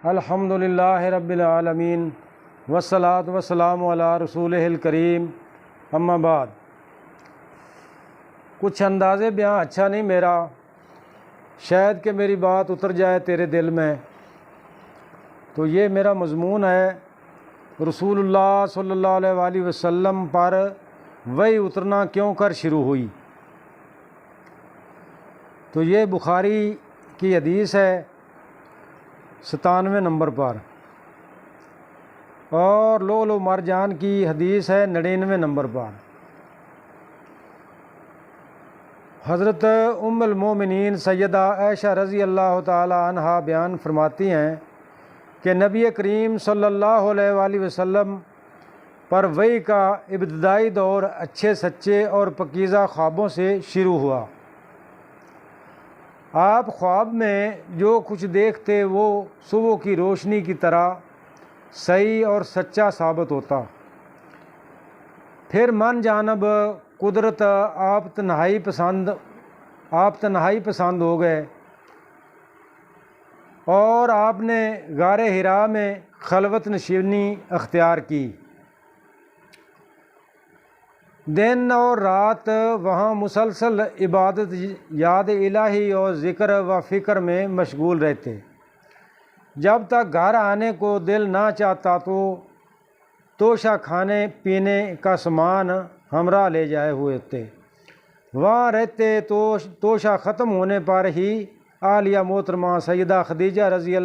الحمد للہ رب العالمین والصلاۃ والسلام علی رسولہ الکریم، اما بعد۔ کچھ انداز بیاں اچھا نہیں میرا، شاید کہ میری بات اتر جائے تیرے دل میں۔ تو یہ میرا مضمون ہے، رسول اللہ صلی اللہ علیہ وآلہ وسلم پر وحی اترنا کیوں کر شروع ہوئی۔ تو یہ بخاری کی حدیث ہے 97 نمبر پر، اور لؤلؤ مرجان کی حدیث ہے 99 نمبر پر۔ حضرت ام المومنین سیدہ عائشہ رضی اللہ تعالی عنہا بیان فرماتی ہیں کہ نبی کریم صلی اللہ علیہ وآلہ وسلم پر وحی کا ابتدائی دور اچھے سچے اور پاکیزہ خوابوں سے شروع ہوا۔ آپ خواب میں جو کچھ دیکھتے وہ صبح کی روشنی کی طرح صحیح اور سچا ثابت ہوتا۔ پھر من جانب قدرت آپ تنہائی پسند ہو گئے، اور آپ نے غار حرا میں خلوت نشینی اختیار کی۔ دن اور رات وہاں مسلسل عبادت، یاد الہی اور ذکر و فکر میں مشغول رہتے، جب تک گھر آنے کو دل نہ چاہتا تو توشہ کھانے پینے کا سامان ہمراہ لے جائے ہوئے تھے۔ وہاں رہتے تو توشہ ختم ہونے پر ہی عالیہ محترمہ سیدہ خدیجہ رضی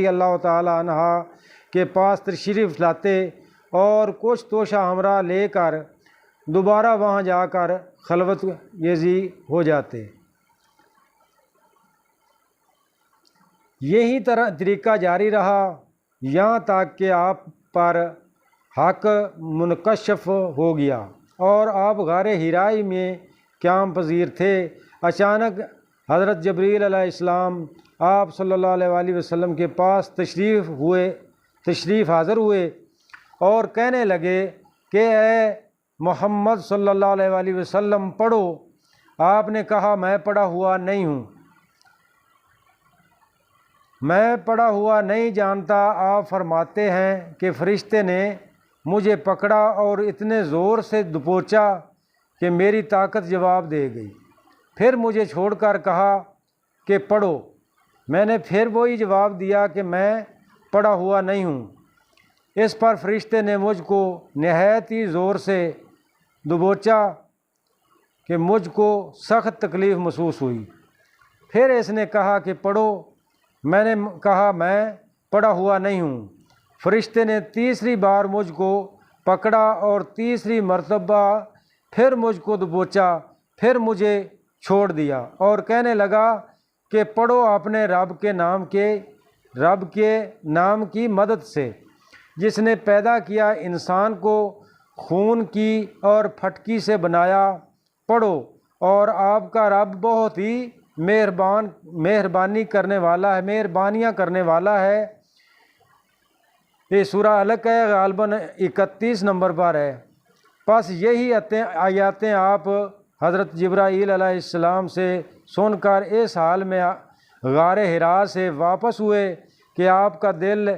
اللہ تعالی عنہا کے پاس تشریف لاتے اور کچھ توشہ ہمراہ لے کر دوبارہ وہاں جا کر خلوت یزی ہو جاتے۔ یہی طریقہ جاری رہا یہاں تک کہ آپ پر حق منکشف ہو گیا اور آپ غار حرائی میں قیام پذیر تھے۔ اچانک حضرت جبریل علیہ السلام آپ صلی اللہ علیہ وآلہ وسلم کے پاس تشریف حاضر ہوئے اور کہنے لگے کہ اے محمد صلی اللہ علیہ وآلہ وسلم پڑھو۔ آپ نے کہا میں پڑھا ہوا نہیں ہوں، میں پڑھا ہوا نہیں جانتا۔ آپ فرماتے ہیں کہ فرشتے نے مجھے پکڑا اور اتنے زور سے دبوچا کہ میری طاقت جواب دے گئی، پھر مجھے چھوڑ کر کہا کہ پڑھو۔ میں نے پھر وہی جواب دیا کہ میں پڑھا ہوا نہیں ہوں۔ اس پر فرشتے نے مجھ کو نہایت ہی زور سے دبوچا کہ مجھ کو سخت تکلیف محسوس ہوئی۔ پھر اس نے کہا کہ پڑھو۔ میں نے کہا میں پڑھا ہوا نہیں ہوں۔ فرشتے نے تیسری بار مجھ کو پکڑا اور تیسری مرتبہ پھر مجھ کو دبوچا، پھر مجھے چھوڑ دیا اور کہنے لگا کہ پڑھو اپنے رب کے نام کی مدد سے، جس نے پیدا کیا انسان کو خون کی اور پھٹکی سے بنایا۔ پڑھو، اور آپ کا رب بہت ہی مہربانیاں کرنے والا ہے۔ یہ سورہ علق ہے، غالباً 31 نمبر پر ہے۔ پس یہی آیاتیں آپ حضرت جبرائیل علیہ السلام سے سن کر اس حال میں غار حرا سے واپس ہوئے کہ آپ کا دل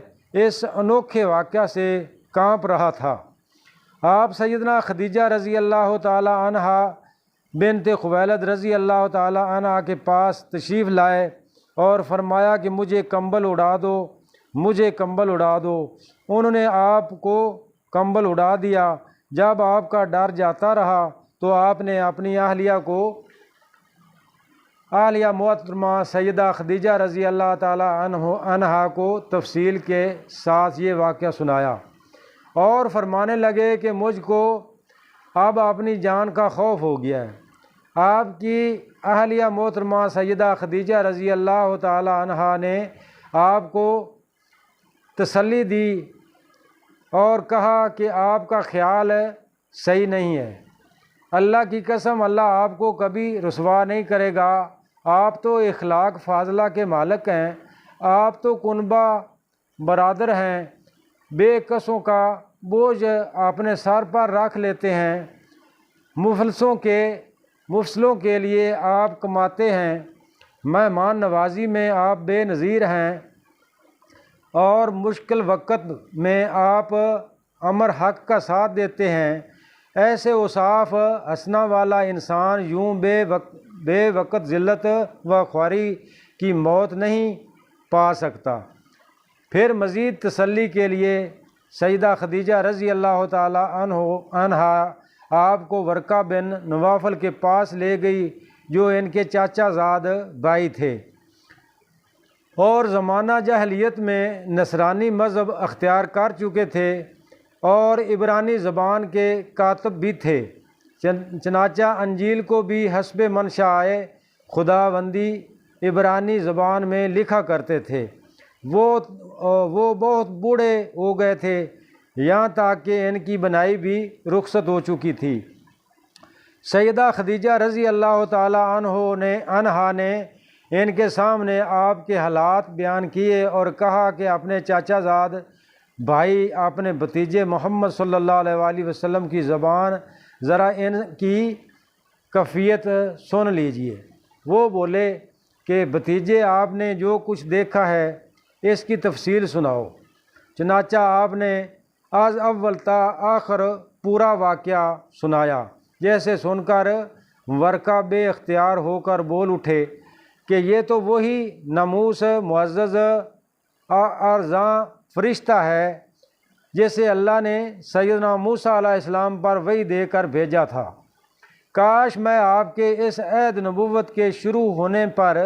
اس انوکھے واقعہ سے کانپ رہا تھا۔ آپ سیدنا خدیجہ رضی اللہ تعالی عنہا بنت خویلد رضی اللہ تعالی عنہا کے پاس تشریف لائے اور فرمایا کہ مجھے کمبل اڑا دو۔ انہوں نے آپ کو کمبل اڑا دیا۔ جب آپ کا ڈر جاتا رہا تو آپ نے اپنی عالیہ محترمہ سیدہ خدیجہ رضی اللہ تعالی عنہا کو تفصیل کے ساتھ یہ واقعہ سنایا اور فرمانے لگے کہ مجھ کو اب اپنی جان کا خوف ہو گیا ہے۔ آپ کی عالیہ محترمہ سیدہ خدیجہ رضی اللہ تعالی عنہا نے آپ کو تسلی دی اور کہا کہ آپ کا خیال صحیح نہیں ہے، اللہ کی قسم اللہ آپ کو کبھی رسوا نہیں کرے گا۔ آپ تو اخلاق فاضلہ کے مالک ہیں، آپ تو کنبہ برادر ہیں، بے کسوں کا بوجھ اپنے سر پر رکھ لیتے ہیں، مفلسوں کے لیے آپ کماتے ہیں، مہمان نوازی میں آپ بے نظیر ہیں، اور مشکل وقت میں آپ امر حق کا ساتھ دیتے ہیں، ایسے اوصاف حسنہ والا انسان یوں بے وقت ذلت و خواری کی موت نہیں پا سکتا۔ پھر مزید تسلی کے لیے سیدہ خدیجہ رضی اللہ تعالی عنہا آپ کو ورقہ بن نوفل کے پاس لے گئی، جو ان کے چاچا زاد بھائی تھے اور زمانہ جاہلیت میں نصرانی مذہب اختیار کر چکے تھے اور عبرانی زبان کے کاتب بھی تھے، چنانچہ انجیل کو بھی حسب منشائے خداوندی عبرانی زبان میں لکھا کرتے تھے۔ وہ بہت بوڑھے ہو گئے تھے، یہاں تک کہ ان کی بنائی بھی رخصت ہو چکی تھی۔ سیدہ خدیجہ رضی اللہ تعالی عنہا نے ان کے سامنے آپ کے حالات بیان کیے اور کہا کہ اپنے چاچا زاد بھائی اپنے بھتیجے محمد صلی اللہ علیہ وآلہ وسلم کی زبان ذرا ان کی کیفیت سن لیجئے۔ وہ بولے کہ بھتیجے، آپ نے جو کچھ دیکھا ہے اس کی تفصیل سناؤ۔ چنانچہ آپ نے از اول تا آخر پورا واقعہ سنایا، جیسے سن کر ورقہ بے اختیار ہو کر بول اٹھے کہ یہ تو وہی ناموس معزز ارزاں فرشتہ ہے جسے اللہ نے سیدنا موسیٰ علیہ السلام پر وحی دے کر بھیجا تھا۔ کاش میں آپ کے اس عہد نبوت کے شروع ہونے پر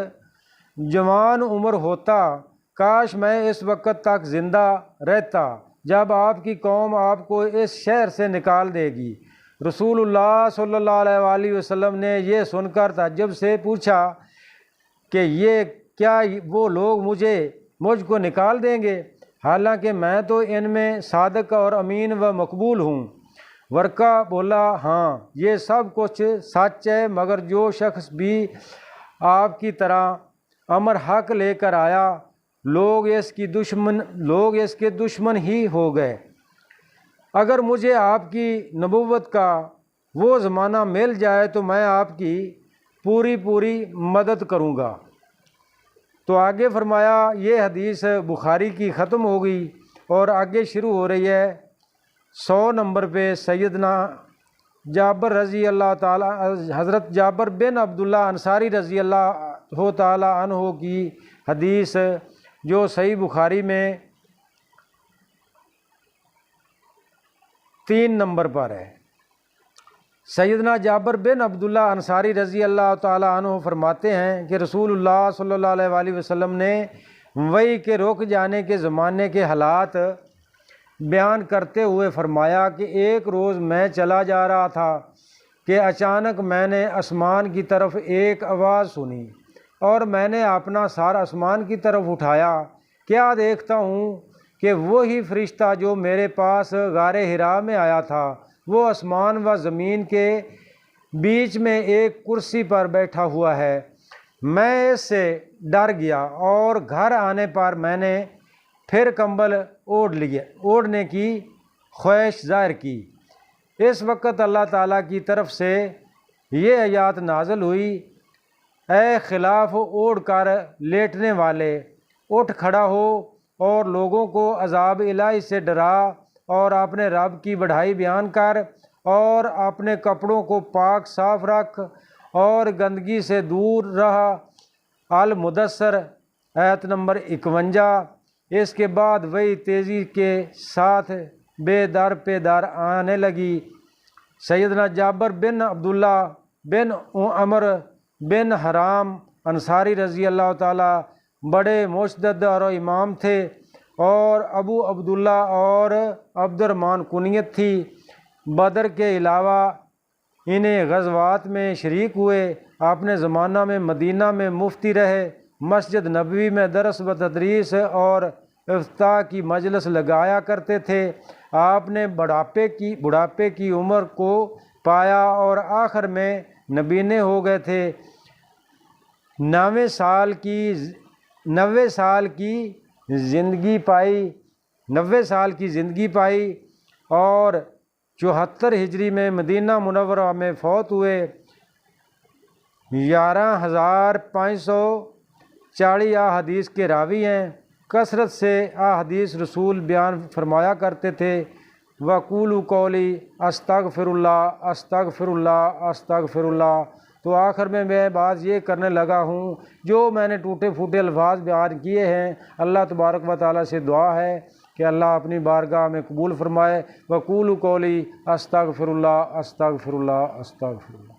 جوان عمر ہوتا، کاش میں اس وقت تک زندہ رہتا جب آپ کی قوم آپ کو اس شہر سے نکال دے گی۔ رسول اللہ صلی اللہ علیہ وآلہ وسلم نے یہ سن کر تعجب سے پوچھا کہ یہ کیا وہ لوگ مجھ کو نکال دیں گے، حالانکہ میں تو ان میں صادق اور امین و مقبول ہوں؟ ورقہ بولا، ہاں یہ سب کچھ سچ ہے، مگر جو شخص بھی آپ کی طرح امر حق لے کر آیا، لوگ اس کے دشمن ہی ہو گئے۔ اگر مجھے آپ کی نبوت کا وہ زمانہ مل جائے تو میں آپ کی پوری مدد کروں گا۔ تو آگے فرمایا، یہ حدیث بخاری کی ختم ہو گئی اور آگے شروع ہو رہی ہے 100 نمبر پہ سیدنا جابر رضی اللہ تعالی حضرت جابر بن عبداللہ انصاری رضی اللہ تعالی عنہ کی حدیث، جو صحیح بخاری میں 3 نمبر پر ہے۔ سیدنا جابر بن عبداللہ انصاری رضی اللہ تعالی عنہ فرماتے ہیں کہ رسول اللہ صلی اللہ علیہ وآلہ وسلم نے وحی کے رک جانے کے زمانے کے حالات بیان کرتے ہوئے فرمایا کہ ایک روز میں چلا جا رہا تھا کہ اچانک میں نے آسمان کی طرف ایک آواز سنی اور میں نے اپنا سر آسمان کی طرف اٹھایا، کیا دیکھتا ہوں کہ وہی فرشتہ جو میرے پاس غار حرا میں آیا تھا، وہ آسمان و زمین کے بیچ میں ایک کرسی پر بیٹھا ہوا ہے۔ میں اس سے ڈر گیا اور گھر آنے پر میں نے پھر کمبل اوڑھنے کی خواہش ظاہر کی۔ اس وقت اللہ تعالیٰ کی طرف سے یہ آیات نازل ہوئی، اے خلاف اوڑھ کر لیٹنے والے، اٹھ کھڑا ہو اور لوگوں کو عذاب الہی سے ڈرا اور اپنے رب کی بڑائی بیان کر اور اپنے کپڑوں کو پاک صاف رکھ اور گندگی سے دور رہا۔ المدثر آیت نمبر 51۔ اس کے بعد وہی تیزی کے ساتھ بے در پہ در آنے لگی۔ سیدنا جابر بن عبداللہ بن عمر بن حرام انصاری رضی اللہ تعالی بڑے مشدد اور امام تھے، اور ابو عبداللہ اور عبد الرحمن کنیت تھی۔ بدر کے علاوہ انہیں غزوات میں شریک ہوئے، اپنے زمانہ میں مدینہ میں مفتی رہے، مسجد نبوی میں درس و تدریس اور افتاء کی مجلس لگایا کرتے تھے۔ آپ نے بڑھاپے کی عمر کو پایا اور آخر میں نبینے ہو گئے تھے۔ 90 سال کی زندگی پائی اور 74 ہجری میں مدینہ منورہ میں فوت ہوئے۔ 11,540 حدیث کے راوی ہیں۔ کثرت سے احادیث رسول بیان فرمایا کرتے تھے، وقولوا قولی استغفر اللہ استغفر اللہ استغفر اللہ۔ تو آخر میں بات یہ کرنے لگا ہوں، جو میں نے ٹوٹے پھوٹے الفاظ بیان کیے ہیں، اللہ تبارک و تعالیٰ سے دعا ہے کہ اللہ اپنی بارگاہ میں قبول فرمائے۔ وقولوا قولی استغفر اللہ استغفر اللہ استغفر اللہ۔